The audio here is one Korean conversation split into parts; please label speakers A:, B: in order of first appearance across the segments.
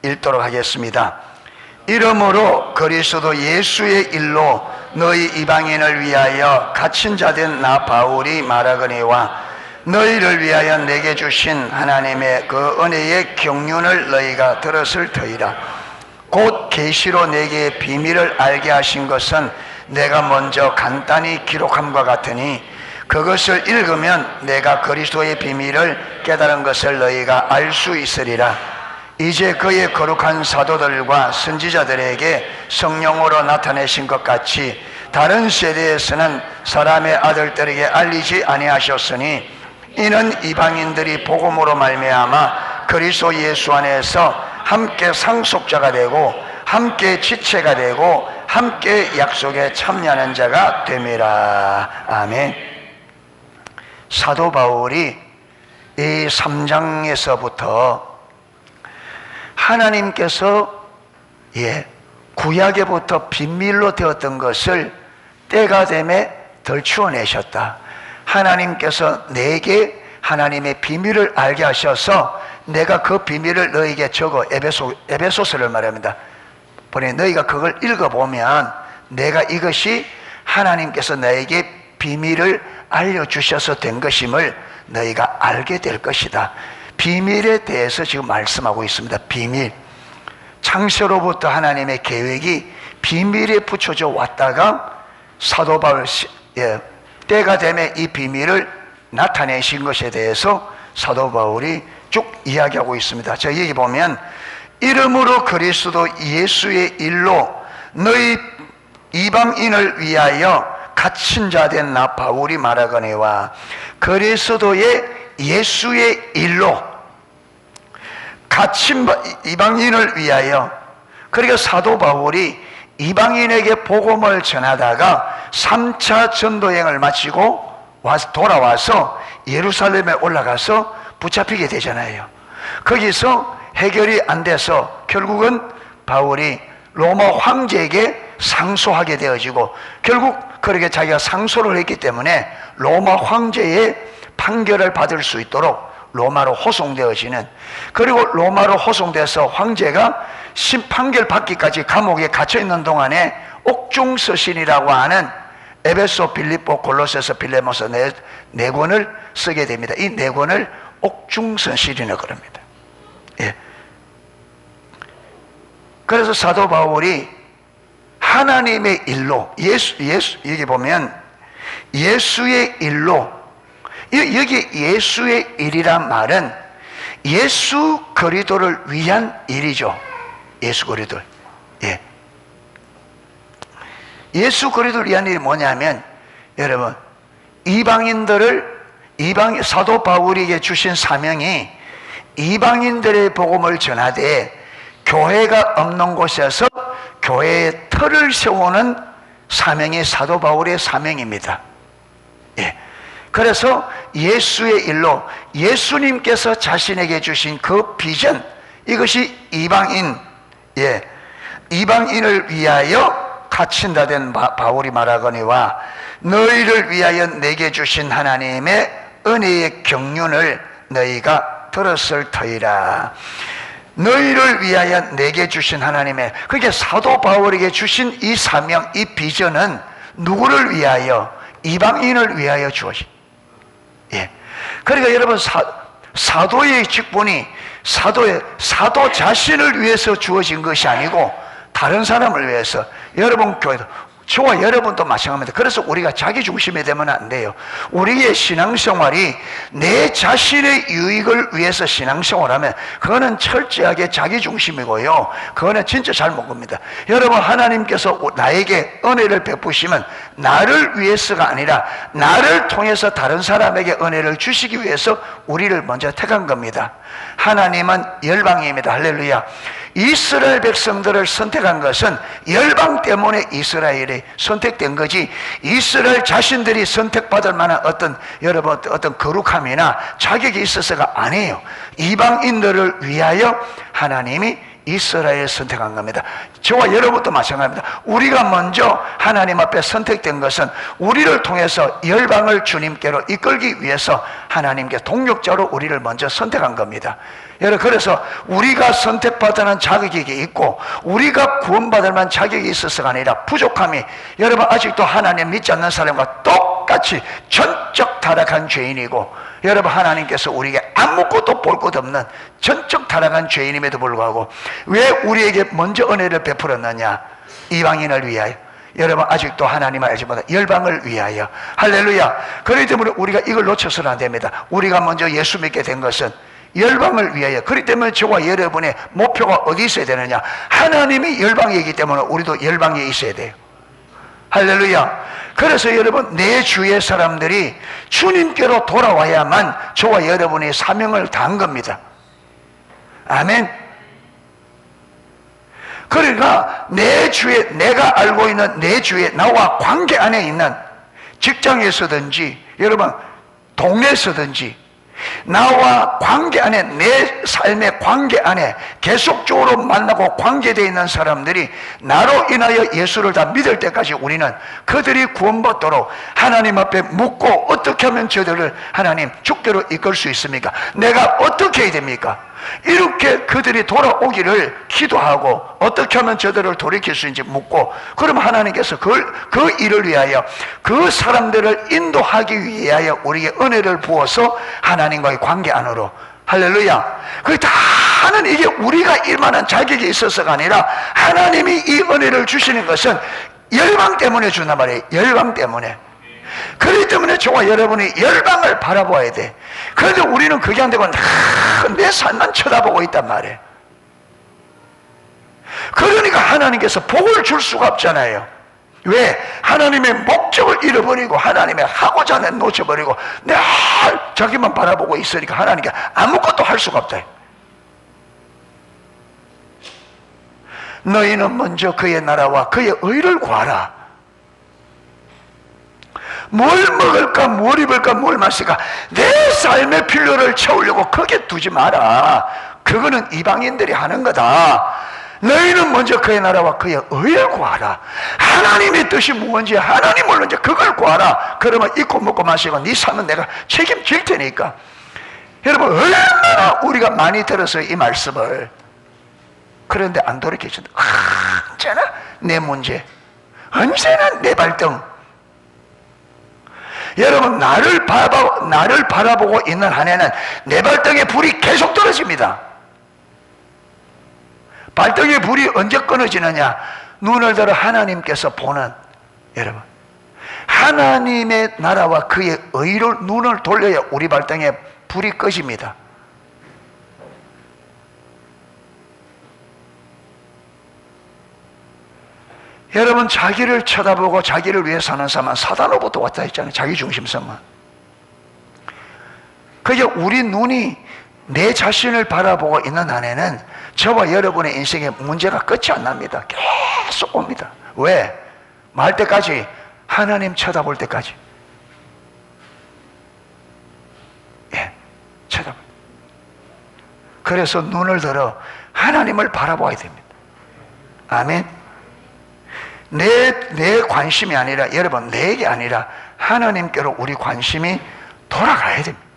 A: 읽도록 하겠습니다. 이러므로 그리스도 예수의 일로 너희 이방인을 위하여 갇힌 자된 나 바울이 말하거니와 너희를 위하여 내게 주신 하나님의 그 은혜의 경륜을 너희가 들었을 터이라. 곧 계시로 내게 비밀을 알게 하신 것은 내가 먼저 간단히 기록함과 같으니 그것을 읽으면 내가 그리스도의 비밀을 깨달은 것을 너희가 알 수 있으리라. 이제 그의 거룩한 사도들과 선지자들에게 성령으로 나타내신 것 같이 다른 세대에서는 사람의 아들들에게 알리지 아니하셨으니 이는 이방인들이 복음으로 말미암아 그리스도 예수 안에서 함께 상속자가 되고 함께 지체가 되고 함께 약속에 참여하는 자가 됨이라. 아멘. 사도 바울이 이 3장에서부터 하나님께서 구약에부터 비밀로 되었던 것을 때가 되매 덜추어내셨다. 하나님께서 내게 하나님의 비밀을 알게 하셔서 내가 그 비밀을 너에게 적어 에베소서를 말합니다. 보니 너희가 그걸 읽어보면 내가 이것이 하나님께서 너에게 비밀을 알려주셔서 된 것임을 너희가 알게 될 것이다. 비밀에 대해서 지금 말씀하고 있습니다. 비밀. 창세로부터 하나님의 계획이 비밀에 붙여져 왔다가 사도 바울 때가 되면 이 비밀을 나타내신 것에 대해서 사도 바울이 쭉 이야기하고 있습니다. 자, 여기 보면 이름으로 그리스도 예수의 일로 너희 이방인을 위하여 갇힌 자 된 나 바울이 말하거니와 그리스도의 예수의 일로 갇힌 이방인을 위하여. 그러니까 사도 바울이 이방인에게 복음을 전하다가 3차 전도행을 마치고 돌아와서 예루살렘에 올라가서 붙잡히게 되잖아요. 거기서 해결이 안 돼서 결국은 바울이 로마 황제에게 상소하게 되어지고 결국 그렇게 자기가 상소를 했기 때문에 로마 황제의 판결을 받을 수 있도록 로마로 호송되어지는, 그리고 로마로 호송돼서 황제가 심판결 받기까지 감옥에 갇혀있는 동안에 옥중서신이라고 하는 에베소, 빌립보, 골로새서, 빌레모서 네 권을 쓰게 됩니다. 이 네 권을 옥중서신이라고 그럽니다. 예. 그래서 사도 바울이 하나님의 일로 여기 보면 예수의 일로, 여기 예수의 일이란 말은 예수 그리스도를 위한 일이죠. 예수 그리스도. 예. 예수 그리스도를 위한 일이 뭐냐면, 여러분, 사도 바울에게 주신 사명이 이방인들의 복음을 전하되 교회가 없는 곳에서 교회의 틀을 세우는 사명이 사도 바울의 사명입니다. 예. 그래서 예수의 일로 예수님께서 자신에게 주신 그 비전, 이것이 이방인을 위하여 갇힌다 된 바울이 말하거니와 너희를 위하여 내게 주신 하나님의 은혜의 경륜을 너희가 들었을 터이라. 너희를 위하여 내게 주신 하나님의, 그게 사도 바울에게 주신 이 사명, 이 비전은 누구를 위하여? 이방인을 위하여 주어진. 예. 그러니까 여러분, 사도의 직분이 사도 자신을 위해서 주어진 것이 아니고 다른 사람을 위해서. 여러분 교회도, 저와 여러분도 마찬가지입니다. 그래서 우리가 자기 중심이 되면 안 돼요. 우리의 신앙생활이 내 자신의 유익을 위해서 신앙생활하면 그거는 철저하게 자기 중심이고요, 그거는 진짜 잘못 겁니다. 여러분, 하나님께서 나에게 은혜를 베푸시면 나를 위해서가 아니라 나를 통해서 다른 사람에게 은혜를 주시기 위해서 우리를 먼저 택한 겁니다. 하나님은 열방입니다. 할렐루야. 이스라엘 백성들을 선택한 것은 열방 때문에 이스라엘이 선택된 거지, 이스라엘 자신들이 선택받을 만한 어떤 거룩함이나 자격이 있어서가 아니에요. 이방인들을 위하여 하나님이 이스라엘을 선택한 겁니다. 저와 여러분도 마찬가지입니다. 우리가 먼저 하나님 앞에 선택된 것은 우리를 통해서 열방을 주님께로 이끌기 위해서 하나님께 동력자로 우리를 먼저 선택한 겁니다. 여러분, 그래서 우리가 선택받는 자격이 있고 우리가 구원받을 만한 자격이 있어서가 아니라 부족함이, 여러분 아직도 하나님 믿지 않는 사람과 똑같이 전적 타락한 죄인이고, 여러분 하나님께서 우리에게 아무것도 볼 것 없는 전적 타락한 죄인임에도 불구하고 왜 우리에게 먼저 은혜를 베풀었느냐? 이방인을 위하여. 여러분 아직도 하나님을 알지 못한 열방을 위하여. 할렐루야. 그렇기 때문에 우리가 이걸 놓쳐서는 안 됩니다. 우리가 먼저 예수 믿게 된 것은 열방을 위하여. 그렇기 때문에 저와 여러분의 목표가 어디 있어야 되느냐? 하나님이 열방이기 때문에 우리도 열방에 있어야 돼요. 할렐루야. 그래서 여러분, 내 주위의 사람들이 주님께로 돌아와야만 저와 여러분의 사명을 다한 겁니다. 아멘. 그러니까 내 주위에, 내가 알고 있는 내 주위에 나와 관계 안에 있는 직장에서든지 여러분 동네에서든지 나와 관계 안에, 내 삶의 관계 안에 계속적으로 만나고 관계되어 있는 사람들이 나로 인하여 예수를 다 믿을 때까지 우리는 그들이 구원받도록 하나님 앞에 묻고, 어떻게 하면 저들을 하나님 주께로 이끌 수 있습니까? 내가 어떻게 해야 됩니까? 이렇게 그들이 돌아오기를 기도하고 어떻게 하면 저들을 돌이킬 수 있는지 묻고, 그러면 하나님께서 그 일을 위하여 그 사람들을 인도하기 위하여 우리에게 은혜를 부어서 하나님과의 관계 안으로. 할렐루야. 그 다는 이게 우리가 일만한 자격이 있어서가 아니라 하나님이 이 은혜를 주시는 것은 열방 때문에 준단 말이에요. 열방 때문에. 그렇기 때문에 저와 여러분이 열방을 바라봐야 돼. 그런데 우리는 그게 안 되고 내 삶만 쳐다보고 있단 말이에요. 그러니까 하나님께서 복을 줄 수가 없잖아요. 왜? 하나님의 목적을 잃어버리고 하나님의 하고자 하는 놓쳐버리고 늘 자기만 바라보고 있으니까 하나님께 아무것도 할 수가 없다. 너희는 먼저 그의 나라와 그의 의를 구하라. 뭘 먹을까, 뭘 입을까, 뭘 마실까, 내 삶의 필요를 채우려고 거기에 두지 마라. 그거는 이방인들이 하는 거다. 너희는 먼저 그의 나라와 그의 의를 구하라. 하나님의 뜻이 무엇인지 하나님을 먼저 그걸 구하라. 그러면 입고 먹고 마시고 네 삶은 내가 책임질 테니까. 여러분, 얼마나 우리가 많이 들었어요, 이 말씀을. 그런데 안 돌이켜준다. 언제나 내 문제, 언제나 내 발등. 여러분, 나를 바라보고 있는 한에는 내 발등에 불이 계속 떨어집니다. 발등에 불이 언제 끊어지느냐? 눈을 들어 하나님께서 보는, 여러분, 하나님의 나라와 그의 의로 눈을 돌려야 우리 발등에 불이 꺼집니다. 여러분, 자기를 쳐다보고 자기를 위해 사는 사람은 사단으로부터 왔다 했잖아요. 자기 중심성만. 그저 우리 눈이 내 자신을 바라보고 있는 한에는 저와 여러분의 인생에 문제가 끝이 안 납니다. 계속 옵니다. 왜? 말 때까지, 하나님 쳐다볼 때까지. 예, 쳐다볼. 그래서 눈을 들어 하나님을 바라봐야 됩니다. 아멘. 내 관심이 아니라, 여러분, 내게 아니라 하나님께로 우리 관심이 돌아가야 됩니다.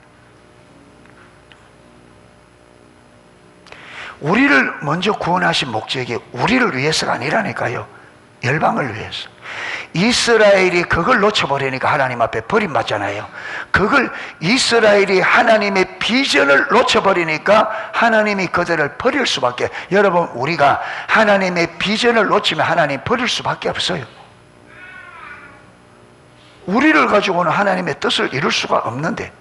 A: 우리를 먼저 구원하신 목적이 우리를 위해서가 아니라니까요. 열방을 위해서. 이스라엘이 그걸 놓쳐버리니까 하나님 앞에 버림받잖아요. 그걸, 이스라엘이 하나님의 비전을 놓쳐버리니까 하나님이 그들을 버릴 수밖에. 여러분, 우리가 하나님의 비전을 놓치면 하나님 버릴 수밖에 없어요. 우리를 가지고는 하나님의 뜻을 이룰 수가 없는데,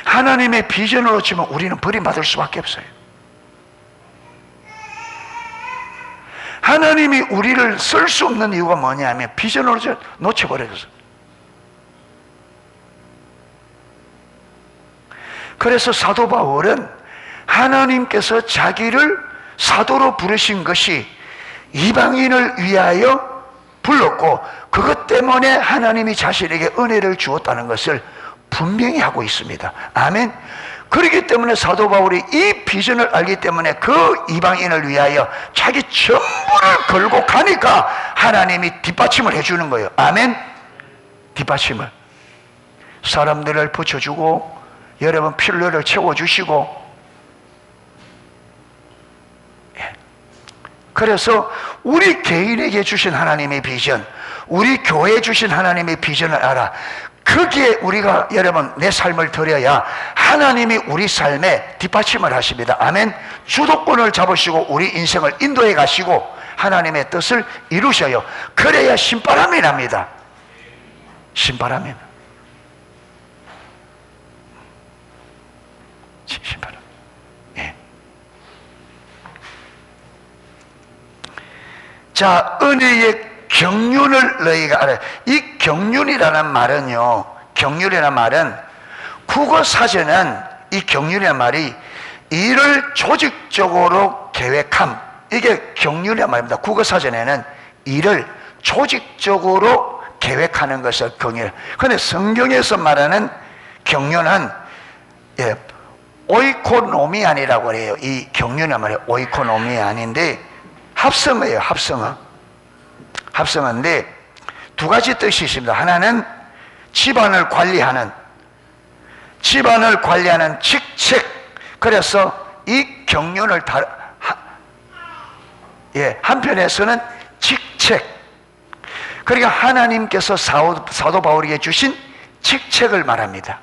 A: 하나님의 비전을 놓치면 우리는 버림받을 수밖에 없어요. 하나님이 우리를 쓸 수 없는 이유가 뭐냐면 비전을 놓쳐버려서. 그래서 사도 바울은 하나님께서 자기를 사도로 부르신 것이 이방인을 위하여 불렀고, 그것 때문에 하나님이 자신에게 은혜를 주었다는 것을 분명히 하고 있습니다. 아멘. 그렇기 때문에 사도 바울이 이 비전을 알기 때문에 그 이방인을 위하여 자기 전부를 걸고 가니까 하나님이 뒷받침을 해주는 거예요. 아멘. 뒷받침을. 사람들을 붙여주고 여러분 필요를 채워주시고. 그래서 우리 개인에게 주신 하나님의 비전, 우리 교회에 주신 하나님의 비전을 알아. 거기에 우리가 여러분 내 삶을 드려야 하나님이 우리 삶에 뒷받침을 하십니다. 아멘. 주도권을 잡으시고 우리 인생을 인도해 가시고 하나님의 뜻을 이루셔요. 그래야 신바람이 납니다. 신바람이. 신바람. 예. 자, 은혜의 경륜을 너희가 알아요. 이 경륜이라는 말은요, 경륜이라는 말은 국어사전은 이 경륜이라는 말이 일을 조직적으로 계획함, 이게 경륜이라는 말입니다. 국어사전에는 일을 조직적으로 계획하는 것을 경륜. 그런데 성경에서 말하는 경륜은 오이코노미안이라고 그래요. 이 경륜이라는 말이 오이코노미안인데 합성어예요. 합성어인데 두 가지 뜻이 있습니다. 하나는 집안을 관리하는 직책. 그래서 이 경륜을 한편에서는 직책. 그러니까 하나님께서 사도 바울에게 주신 직책을 말합니다.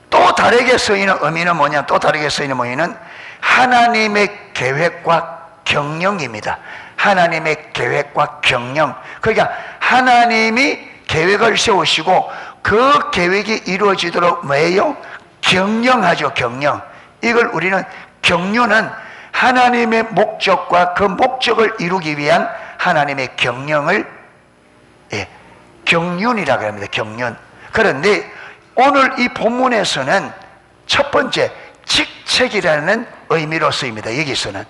A: 또 다르게 쓰이는 의미는 뭐냐? 또 다르게 쓰이는 의미는 하나님의 계획과 경영입니다. 하나님의 계획과 경영. 그러니까 하나님이 계획을 세우시고 그 계획이 이루어지도록 뭐예요? 경영하죠. 경영. 이걸 우리는 경륜은 하나님의 목적과 그 목적을 이루기 위한 하나님의 경영을 경륜이라고 합니다. 경륜. 그런데 오늘 이 본문에서는 첫 번째 직책이라는 의미로 쓰입니다. 여기서는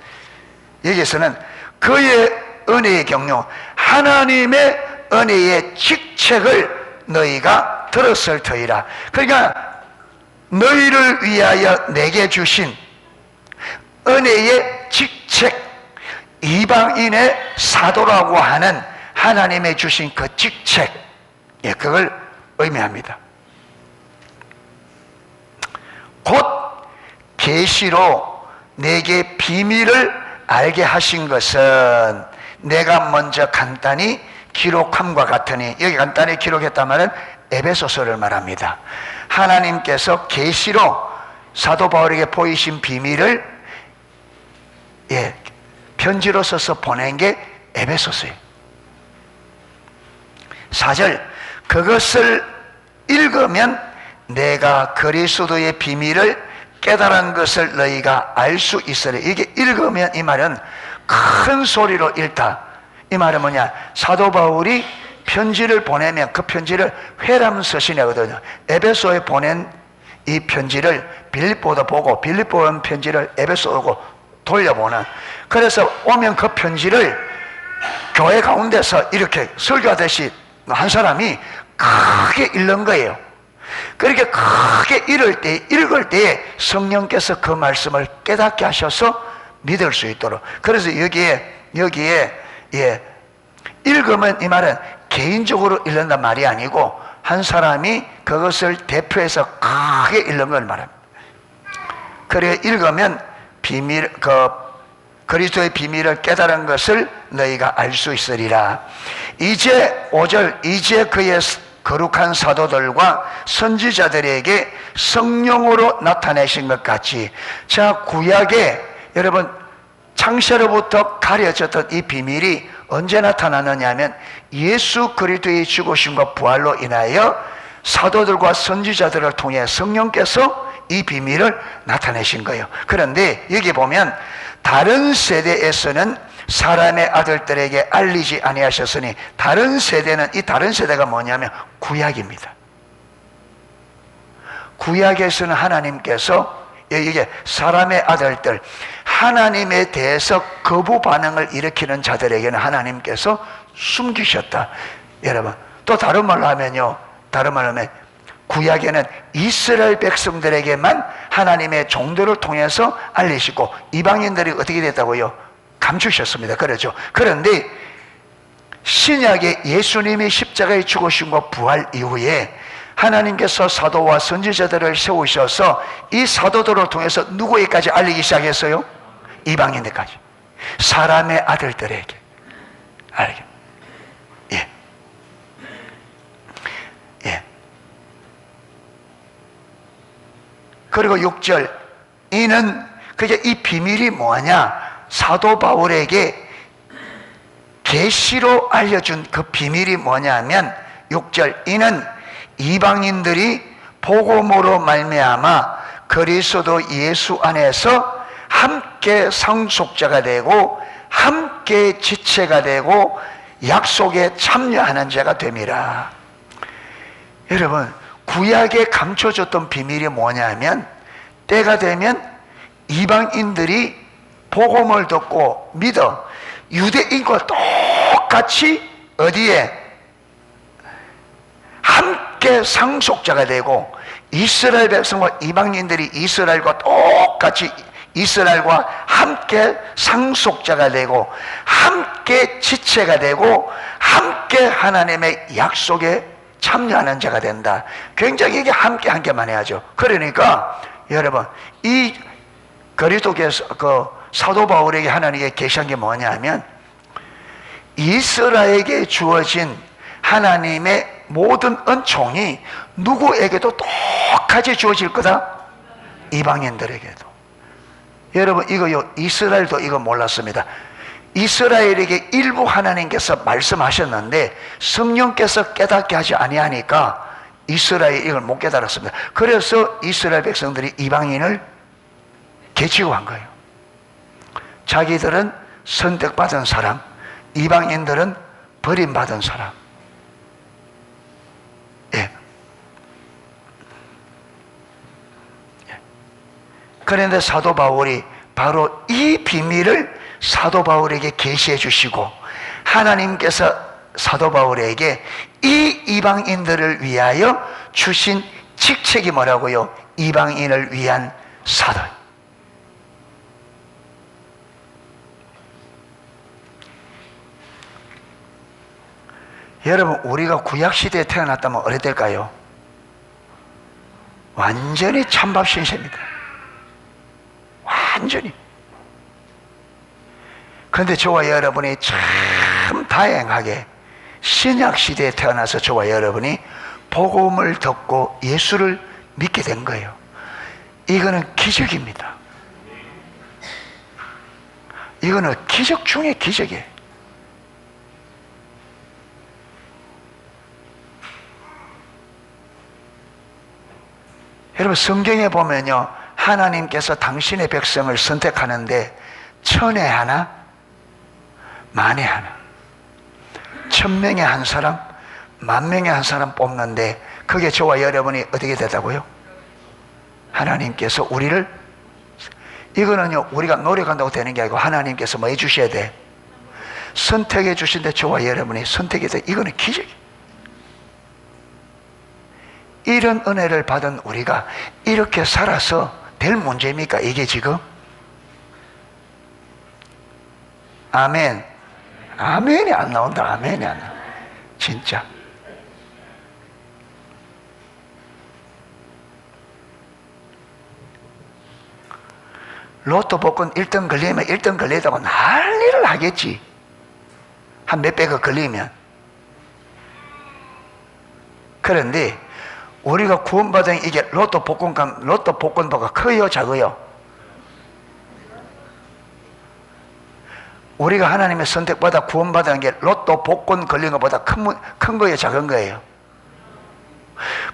A: 그의 은혜의 경륜, 하나님의 은혜의 직책을 너희가 들었을 터이라. 그러니까 너희를 위하여 내게 주신 은혜의 직책, 이방인의 사도라고 하는 하나님의 주신 그 직책, 그걸 의미합니다. 곧 계시로 내게 비밀을 알게 하신 것은 내가 먼저 간단히 기록함과 같으니, 여기 간단히 기록했단 말은 에베소서를 말합니다. 하나님께서 계시로 사도 바울에게 보이신 비밀을 편지로 써서 보낸 게 에베소서예요. 4절, 그것을 읽으면 내가 그리스도의 비밀을 깨달은 것을 너희가 알 수 있으리. 이게 읽으면, 이 말은 큰 소리로 읽다. 이 말은 뭐냐? 사도 바울이 편지를 보내면 그 편지를 회람서신이거든요. 에베소에 보낸 이 편지를 빌립보도 보고, 빌립보 온 편지를 에베소 오고 돌려보는. 그래서 오면 그 편지를 교회 가운데서 이렇게 설교하듯이 한 사람이 크게 읽는 거예요. 그렇게 크게 읽을 때 성령께서 그 말씀을 깨닫게 하셔서 믿을 수 있도록. 그래서 여기에 읽으면, 이 말은 개인적으로 읽는단 말이 아니고 한 사람이 그것을 대표해서 크게 읽는 걸 말합니다. 그래 읽으면 그리스도의 비밀을 깨달은 것을 너희가 알 수 있으리라. 이제 5절, 이제 그의 거룩한 사도들과 선지자들에게 성령으로 나타내신 것 같이. 자, 구약에 여러분 창세로부터 가려졌던 이 비밀이 언제 나타나느냐 하면 예수 그리스도의 죽으심과 부활로 인하여 사도들과 선지자들을 통해 성령께서 이 비밀을 나타내신 거예요. 그런데 여기 보면 다른 세대에서는 사람의 아들들에게 알리지 아니하셨으니, 다른 세대는, 이 다른 세대가 뭐냐면 구약입니다. 구약에서는 하나님께서 이게 사람의 아들들, 하나님에 대해서 거부 반응을 일으키는 자들에게는 하나님께서 숨기셨다. 여러분, 또 다른 말로 하면요, 다른 말로 하면 구약에는 이스라엘 백성들에게만 하나님의 종들을 통해서 알리시고 이방인들이 어떻게 됐다고요? 감추셨습니다. 그렇죠. 그런데 신약에 예수님이 십자가에 죽으심과 부활 이후에 하나님께서 사도와 선지자들을 세우셔서 이 사도들을 통해서 누구에게까지 알리기 시작했어요? 이방인들까지. 사람의 아들들에게 알게. 예. 예. 그리고 6절, 이는 그게 이 비밀이 뭐냐? 사도 바울에게 계시로 알려준 그 비밀이 뭐냐면 6절, 이는 이방인들이 복음으로 말미암아 그리스도 예수 안에서 함께 상속자가 되고 함께 지체가 되고 약속에 참여하는 자가 됨이라. 여러분, 구약에 감춰졌던 비밀이 뭐냐면 때가 되면 이방인들이 복음을 듣고 믿어 유대인과 똑같이 어디에? 함께 상속자가 되고 이스라엘 백성과 이방인들이 이스라엘과 똑같이 이스라엘과 함께 상속자가 되고 함께 지체가 되고 함께 하나님의 약속에 참여하는 자가 된다. 굉장히 이게 함께만 해야죠. 그러니까 여러분, 이 그리스도께서 그 사도 바울에게 하나님께 계시한 게 뭐냐면 이스라엘에게 주어진 하나님의 모든 은총이 누구에게도 똑같이 주어질 거다? 이방인들에게도. 여러분, 이거요, 이스라엘도 이거 몰랐습니다. 이스라엘에게 일부 하나님께서 말씀하셨는데 성령께서 깨닫게 하지 아니하니까 이스라엘이 이걸 못 깨달았습니다. 그래서 이스라엘 백성들이 이방인을 개치고 한 거예요. 자기들은 선택받은 사람, 이방인들은 버림받은 사람. 예. 그런데 사도 바울이 바로 이 비밀을 사도 바울에게 계시해 주시고 하나님께서 사도 바울에게 이 이방인들을 위하여 주신 직책이 뭐라고요? 이방인을 위한 사도. 여러분, 우리가 구약시대에 태어났다면 어떻게 될까요? 완전히 찬밥 신세입니다. 완전히. 그런데 저와 여러분이 참 다행하게 신약시대에 태어나서 저와 여러분이 복음을 듣고 예수를 믿게 된 거예요. 이거는 기적입니다. 이거는 기적 중에 기적이에요. 여러분, 성경에 보면요, 하나님께서 당신의 백성을 선택하는데 천에 하나, 만에 하나, 1000명에 한 사람, 10,000명에 한 사람 뽑는데 그게 저와 여러분이 어떻게 되다고요? 하나님께서 우리를, 이거는요, 우리가 노력한다고 되는 게 아니고 하나님께서 뭐 해주셔야 돼? 선택해 주신데 저와 여러분이 선택이 돼. 이거는 기적이에요. 이런 은혜를 받은 우리가 이렇게 살아서 될 문제입니까? 이게 지금? 아멘. 아멘이 안 나온다. 아멘이 안 나온다. 진짜. 로또 복권 1등 걸리면 1등 걸리다고 난리를 하겠지. 한 몇백억 걸리면. 그런데 우리가 구원받은 이게 로또 복권보다 커요, 작아요? 우리가 하나님의 선택받아 구원받은 게 로또 복권 걸린 것보다 큰 거예요, 작은 거예요?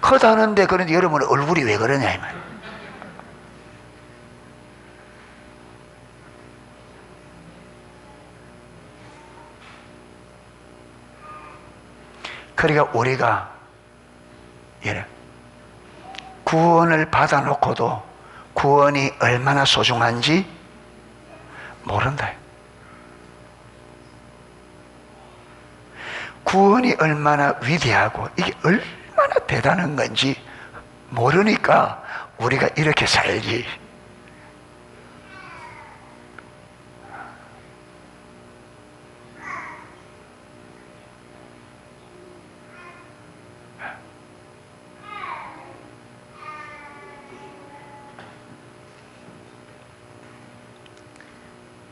A: 크다는데, 그런데 여러분 얼굴이 왜 그러냐, 이 말. 그러니까 우리가 구원을 받아놓고도 구원이 얼마나 소중한지 모른다. 구원이 얼마나 위대하고 이게 얼마나 대단한 건지 모르니까 우리가 이렇게 살지.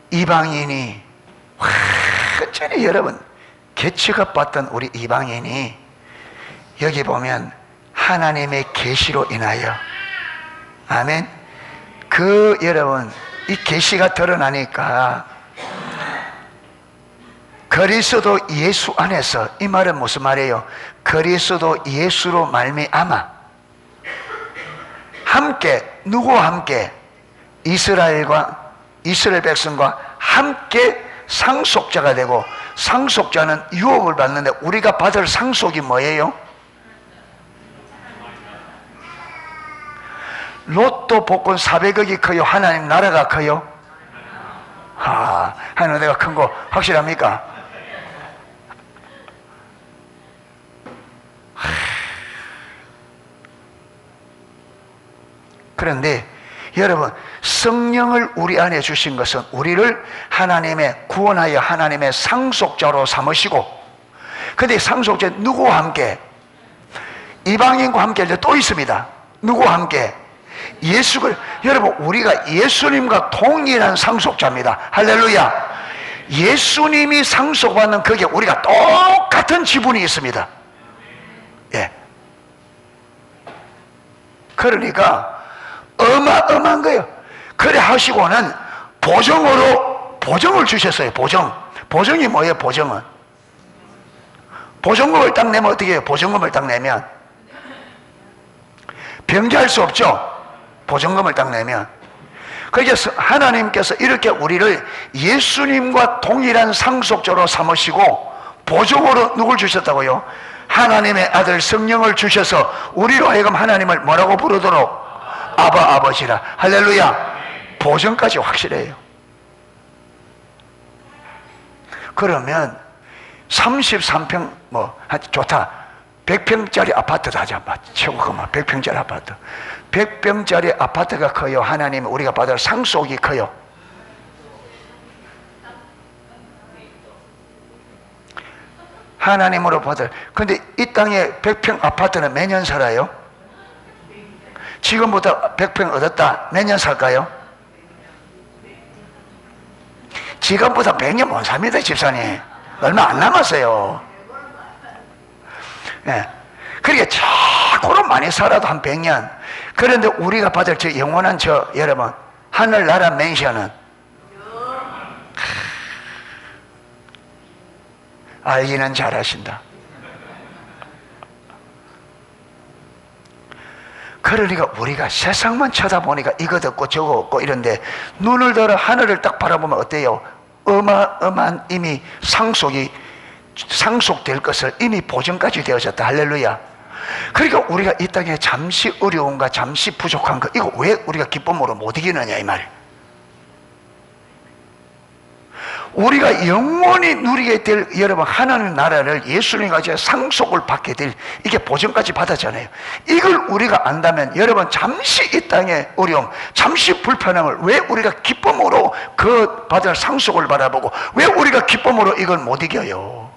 A: 이방인이 완전히 여러분 개취급 받던 우리 이방인이 여기 보면 하나님의 계시로 인하여, 아멘, 그 여러분 이 계시가 드러나니까 그리스도 예수 안에서, 이 말은 무슨 말이에요? 그리스도 예수로 말미암아 함께, 누구와 함께? 이스라엘 백성과 함께 상속자가 되고, 상속자는 유업을 받는데 우리가 받을 상속이 뭐예요? 로또 복권 400억이 커요? 하나님 나라가 커요? 하나님 나라가 큰 거 확실합니까? 그런데 여러분, 성령을 우리 안에 주신 것은 우리를 하나님의 구원하여 하나님의 상속자로 삼으시고, 근데 상속자 누구와 함께? 이방인과 함께 이제 또 있습니다. 누구와 함께? 여러분, 우리가 예수님과 동일한 상속자입니다. 할렐루야. 예수님이 상속받는 거기에 우리가 똑같은 지분이 있습니다. 예. 그러니까 어마어마한 거예요. 그래 하시고는 보정을 주셨어요. 보정이 뭐예요? 보정금을 딱 내면 어떻게 해요? 보정금을 딱 내면 변제할 수 없죠. 보정금을 딱 내면. 그래서 하나님께서 이렇게 우리를 예수님과 동일한 상속자로 삼으시고 보정으로 누굴 주셨다고요? 하나님의 아들 성령을 주셔서 우리로 하여금 하나님을 뭐라고 부르도록? 아바, 아버지라. 할렐루야. 보정까지 확실해요. 그러면 33평 좋다, 100평짜리 아파트도 하자. 최고 그만 100평짜리 아파트. 100평짜리 아파트가 커요? 하나님 우리가 받을 상속이 커요? 하나님으로 받을. 근데 이 땅에 100평 아파트는 몇 년 살아요? 지금부터 100평 얻었다, 몇 년 살까요? 지금부터 100년 못 삽니다, 집사님. 얼마 안 남았어요. 예. 그러니까 자꾸로 많이 살아도 한 100년. 그런데 우리가 받을 저 영원한 여러분, 하늘나라 맹션은 알기는 잘하신다. 그러니까 우리가 세상만 쳐다보니까 이것 없고 저거 없고 이런데, 눈을 들어 하늘을 딱 바라보면 어때요? 어마어마한 이미 상속될 것을 이미 보증까지 되어졌다. 할렐루야. 그러니까 우리가 이 땅에 잠시 어려움과 잠시 부족한 거, 이거 왜 우리가 기쁨으로 못 이기느냐 이 말. 우리가 영원히 누리게 될 여러분 하나님 나라를 예수님과 상속을 받게 될, 이게 보증까지 받았잖아요. 이걸 우리가 안다면 여러분 잠시 이 땅의 어려움, 잠시 불편함을 왜 우리가 기쁨으로 그 받을 상속을 바라보고 왜 우리가 기쁨으로 이걸 못 이겨요?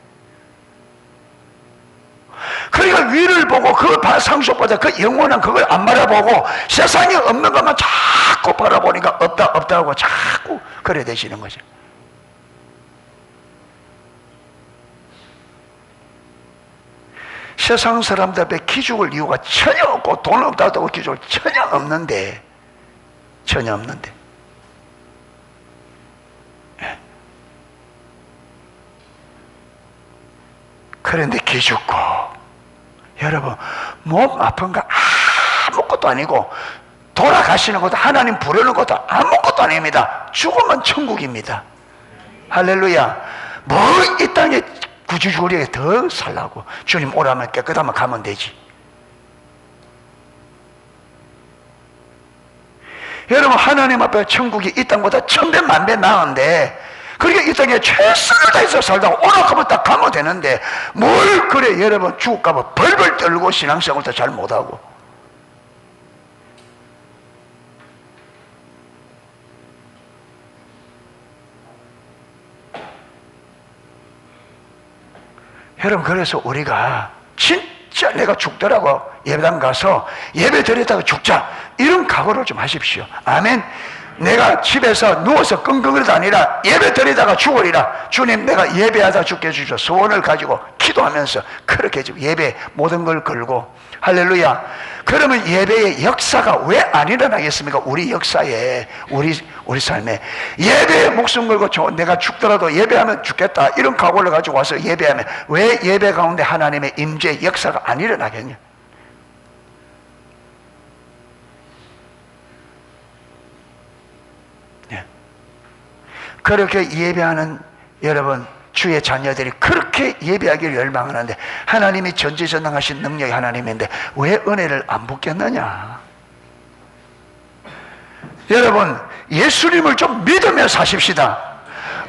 A: 그러니까 위를 보고 그 상속받아 그 영원한 그걸 안 바라보고 세상에 없는 것만 자꾸 바라보니까 없다 하고 자꾸 그래 되시는 거죠. 세상 사람들 앞에 기죽을 이유가 전혀 없고, 돈 없다고 기죽을 전혀 없는데 그런데 기죽고, 여러분 몸 아픈 거 아무것도 아니고, 돌아가시는 것도 하나님 부르는 것도 아무것도 아닙니다. 죽으면 천국입니다. 할렐루야. 뭐 이 땅에 구주주리에 더 살라고. 주님 오라면 깨끗하면 가면 되지. 여러분 하나님 앞에 천국이 이 땅보다 1000배 만배 나은데, 그러니까 이 땅에 최선을 다해서 살다가 오락하면 딱 가면 되는데, 뭘 그래 여러분 죽을까봐 벌벌 떨고 신앙생활도 잘 못하고. 여러분, 그래서 우리가 진짜 내가 죽더라고 예배당 가서 예배 드리다가 죽자, 이런 각오를 좀 하십시오. 아멘. 내가 집에서 누워서 끙끙거리다 아니라 예배 드리다가 죽으리라. 주님, 내가 예배하다 죽게 해주시오. 소원을 가지고 기도하면서 그렇게 예배 모든 걸 걸고, 할렐루야. 그러면 예배의 역사가 왜 안 일어나겠습니까? 우리 역사에, 우리 삶에 예배에 목숨 걸고 내가 죽더라도 예배하면 죽겠다, 이런 각오를 가지고 와서 예배하면 왜 예배 가운데 하나님의 임재 역사가 안 일어나겠냐? 그렇게 예배하는 여러분, 주의 자녀들이 그렇게 예배하기를 열망하는데, 하나님이 전지전능하신 능력의 하나님인데 왜 은혜를 안 붓겠느냐? 여러분, 예수님을 좀 믿으며 사십시다.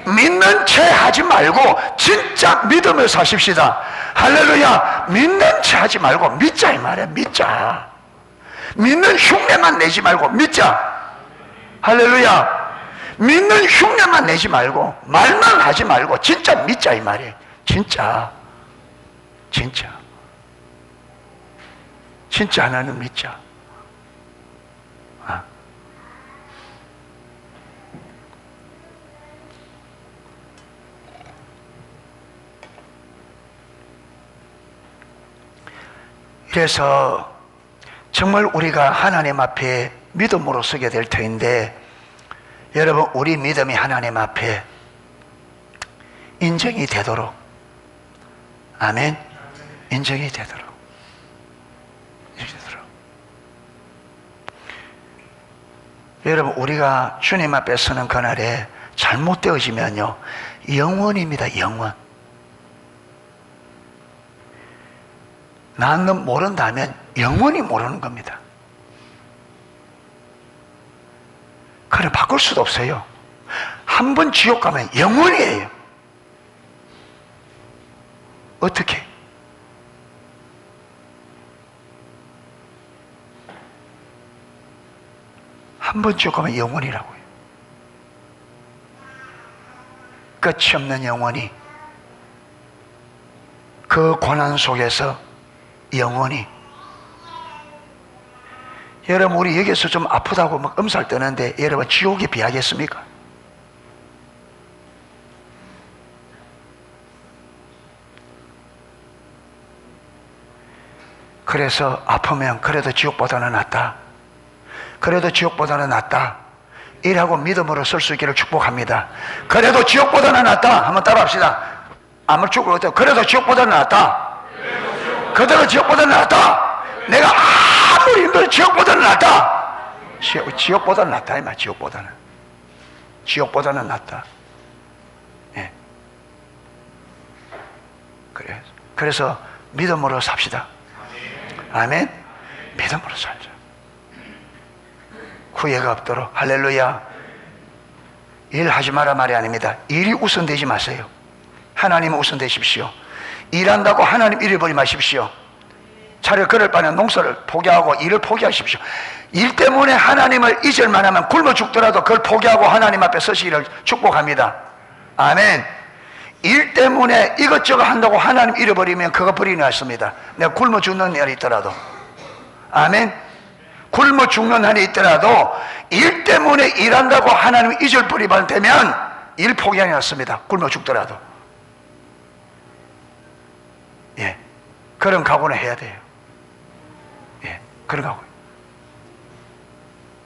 A: 믿는 채 하지 말고 진짜 믿으며 사십시다. 할렐루야. 믿는 채 하지 말고 믿자, 이 말이야. 믿자. 믿는 흉내만 내지 말고 믿자. 할렐루야. 믿는 흉내만 내지 말고 말만 하지 말고 진짜 믿자, 이 말이에요. 진짜 하나님 믿자. 그래서 정말 우리가 하나님 앞에 믿음으로 서게 될 터인데, 여러분, 우리 믿음이 하나님 앞에 인정이 되도록, 아멘, 인정이 되도록. 여러분, 우리가 주님 앞에 서는 그날에 잘못되어지면요, 영원입니다. 영원. 나는 모른다면 영원히 모르는 겁니다. 그래, 바꿀 수도 없어요. 한 번 지옥 가면 영원이에요. 어떻게? 한 번 지옥 가면 영원이라고요. 끝이 없는 영원이, 그 고난 속에서 영원히. 여러분, 우리 여기서 좀 아프다고 막 엄살 떠는데, 여러분, 지옥에 비하겠습니까? 그래서 아프면 그래도 지옥보다는 낫다, 그래도 지옥보다는 낫다, 이라고 믿음으로 설 수 있기를 축복합니다. 그래도 지옥보다는 낫다. 한번 따라합시다. 아무 쪽으로 어때요? 그래도 지옥보다는 낫다. 그대로 지옥보다는 낫다. 내가 아무리 힘들어도 지옥보다는 낫다. 지옥보다는 낫다, 이 말. 지옥보다는 낫다. 예. 그래서 믿음으로 삽시다. 아멘. 믿음으로 살자. 후회가 없도록. 할렐루야. 일하지 마라 말이 아닙니다. 일이 우선되지 마세요. 하나님은 우선되십시오. 일한다고 하나님 잃어버리지 마십시오. 차라리 그럴 바에는 농사를 포기하고 일을 포기하십시오. 일 때문에 하나님을 잊을 만하면 굶어 죽더라도 그걸 포기하고 하나님 앞에 서시기를 축복합니다. 아멘. 일 때문에 이것저것 한다고 하나님 잃어버리면 그거 버리는 것입니다. 내가 굶어 죽는 날이 있더라도, 아멘, 굶어 죽는 날이 있더라도 일 때문에 일한다고 하나님 잊어버리면 되면 일 포기하는 것입니다. 굶어 죽더라도. 예, 그런 각오는 해야 돼요. 예, 그런 각오.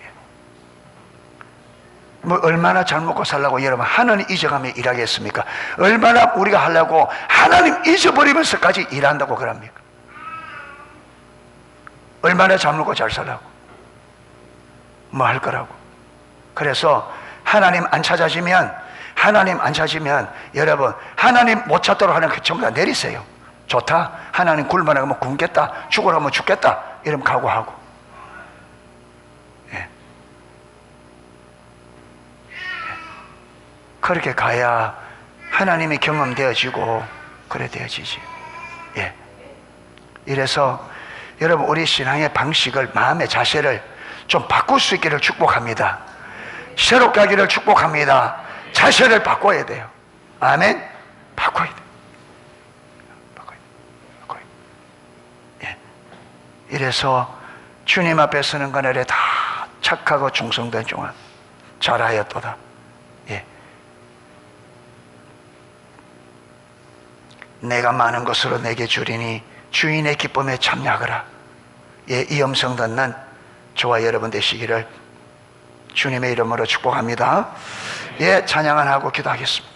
A: 예. 뭐 얼마나 잘 먹고 살라고 여러분 하나님 잊어가며 일하겠습니까? 얼마나 우리가 하려고 하나님 잊어버리면서까지 일한다고 그럽니까? 얼마나 잘 먹고 잘 살라고 뭐 할 거라고. 그래서 하나님 안 찾아지면 여러분 하나님 못 찾도록 하는 그 전부 다 내리세요. 좋다, 하나님 굶어나가면 굶겠다, 죽으라면 죽겠다, 이러면 각오하고. 예. 예. 그렇게 가야 하나님이 경험되어지고 그래 되어지지. 예. 이래서 여러분 우리 신앙의 방식을, 마음의 자세를 좀 바꿀 수 있기를 축복합니다. 새롭게 하기를 축복합니다. 자세를 바꿔야 돼요. 아멘. 바꿔야 돼요. 이래서 주님 앞에 서는 그날에 다 착하고 충성된 종아 잘하였도다. 예. 내가 많은 것으로 내게 주리니 주인의 기쁨에 참여하거라. 예, 이 음성 듣는 저와 여러분 되시기를 주님의 이름으로 축복합니다. 예, 찬양을 하고 기도하겠습니다.